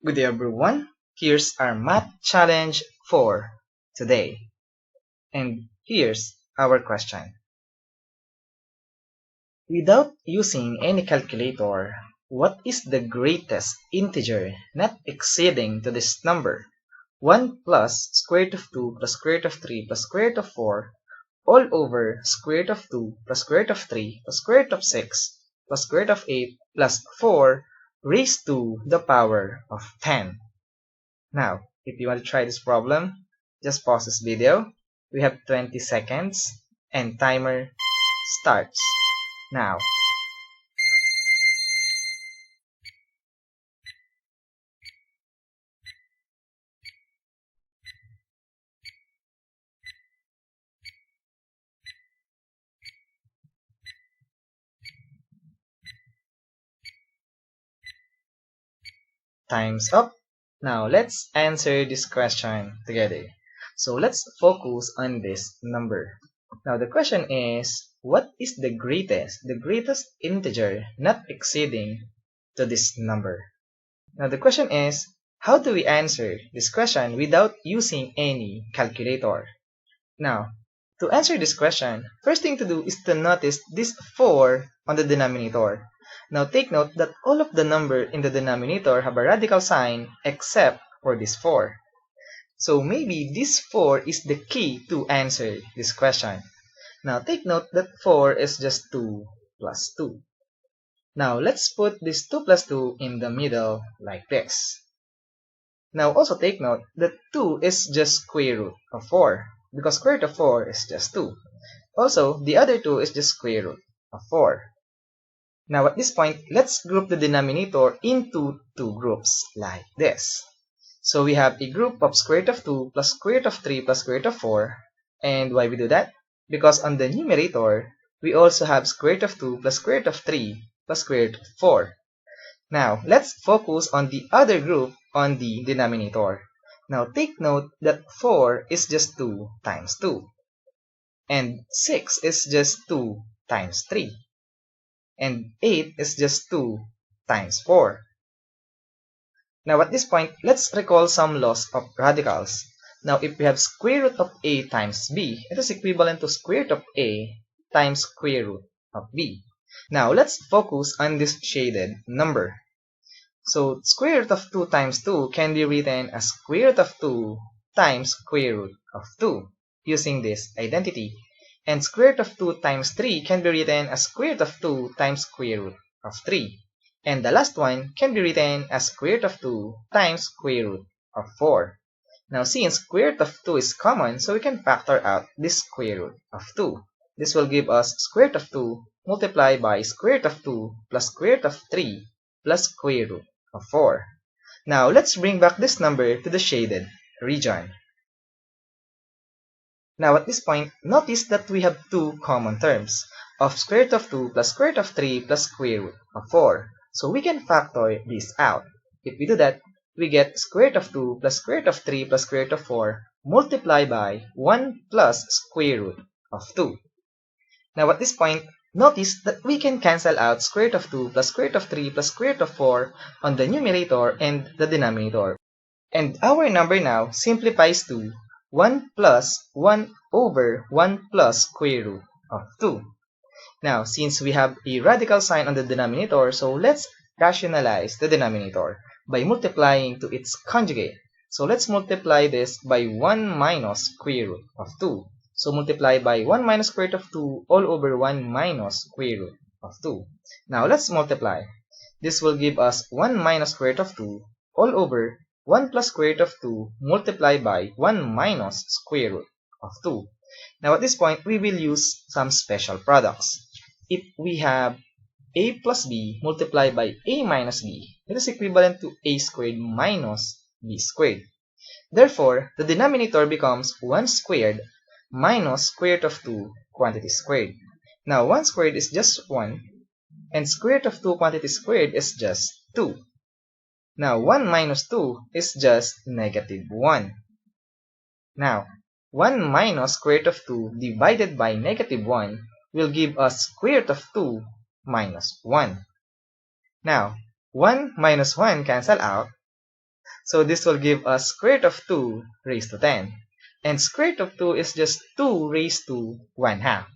Good day everyone, here's our math challenge for today. And here's our question. Without using any calculator, what is the greatest integer not exceeding to this number? 1 plus square root of 2 plus square root of 3 plus square root of 4 all over square root of 2 plus square root of 3 plus square root of 6 plus square root of 8 plus 4 raised to the power of 10. Now, if you want to try this problem, just pause this video. We have 20 seconds and timer starts now. Time's up. Now let's answer this question together. So let's focus on this number. Now the question is, what is the greatest integer not exceeding to this number? Now the question is, how do we answer this question without using any calculator? Now, to answer this question, first thing to do is to notice this 4 on the denominator. Now take note that all of the number in the denominator have a radical sign except for this 4. So maybe this 4 is the key to answer this question. Now take note that 4 is just 2 plus 2. Now let's put this 2 plus 2 in the middle like this. Now also take note that 2 is just square root of 4 because square root of 4 is just 2. Also, the other 2 is just square root of 4. Now at this point, let's group the denominator into two groups like this. So we have a group of square root of 2 plus square root of 3 plus square root of 4. And why we do that? Because on the numerator, we also have square root of 2 plus square root of 3 plus square root of 4. Now, let's focus on the other group on the denominator. Now, take note that 4 is just 2 times 2. And 6 is just 2 times 3. And 8 is just 2 times 4. Now, at this point, let's recall some laws of radicals. Now, if we have square root of a times b, it is equivalent to square root of a times square root of b. Now, let's focus on this shaded number. So, square root of 2 times 2 can be written as square root of 2 times square root of 2 using this identity. And square root of 2 times 3 can be written as square root of 2 times square root of 3. And the last one can be written as square root of 2 times square root of 4. Now, since square root of 2 is common, so we can factor out this square root of 2. This will give us square root of 2 multiplied by square root of 2 plus square root of 3 plus square root of 4. Now, let's bring back this number to the shaded region. Now, at this point, notice that we have two common terms of square root of 2 plus square root of 3 plus square root of 4. So we can factor this out. If we do that, we get square root of 2 plus square root of 3 plus square root of 4 multiplied by 1 plus square root of 2. Now, at this point, notice that we can cancel out square root of 2 plus square root of 3 plus square root of 4 on the numerator and the denominator. And our number now simplifies to 1 plus 1 over 1 plus square root of 2. Now, since we have a radical sign on the denominator, so let's rationalize the denominator by multiplying to its conjugate. So let's multiply this by 1 minus square root of 2. So multiply by 1 minus square root of 2 all over 1 minus square root of 2. Now let's multiply. This will give us 1 minus square root of 2 all over 1 plus square root of 2 multiplied by 1 minus square root of 2. Now at this point, we will use some special products. If we have a plus b multiplied by a minus b, it is equivalent to a squared minus b squared. Therefore, the denominator becomes 1 squared minus square root of 2 quantity squared. Now, 1 squared is just 1, and square root of 2 quantity squared is just 2. Now, 1 minus 2 is just negative 1. Now, 1 minus square root of 2 divided by negative 1 will give us square root of 2 minus 1. Now, 1 minus 1 cancel out, So this will give us square root of 2 raised to 10. And square root of 2 is just 2 raised to 1 half.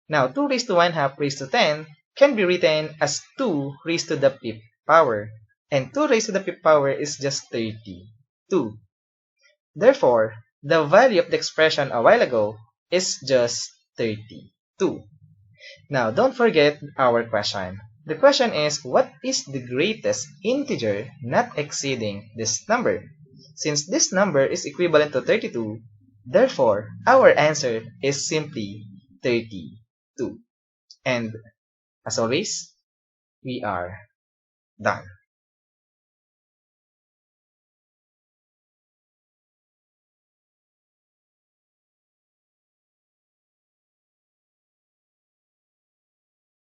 Now, 2 raised to 1 half raised to 10 can be written as 2 raised to the 5th power. And 2 raised to the 5th power is just 32. Therefore, the value of the expression a while ago is just 32. Now, don't forget our question. The question is, what is the greatest integer not exceeding this number? Since this number is equivalent to 32, therefore, our answer is simply 32. And as always, we are done.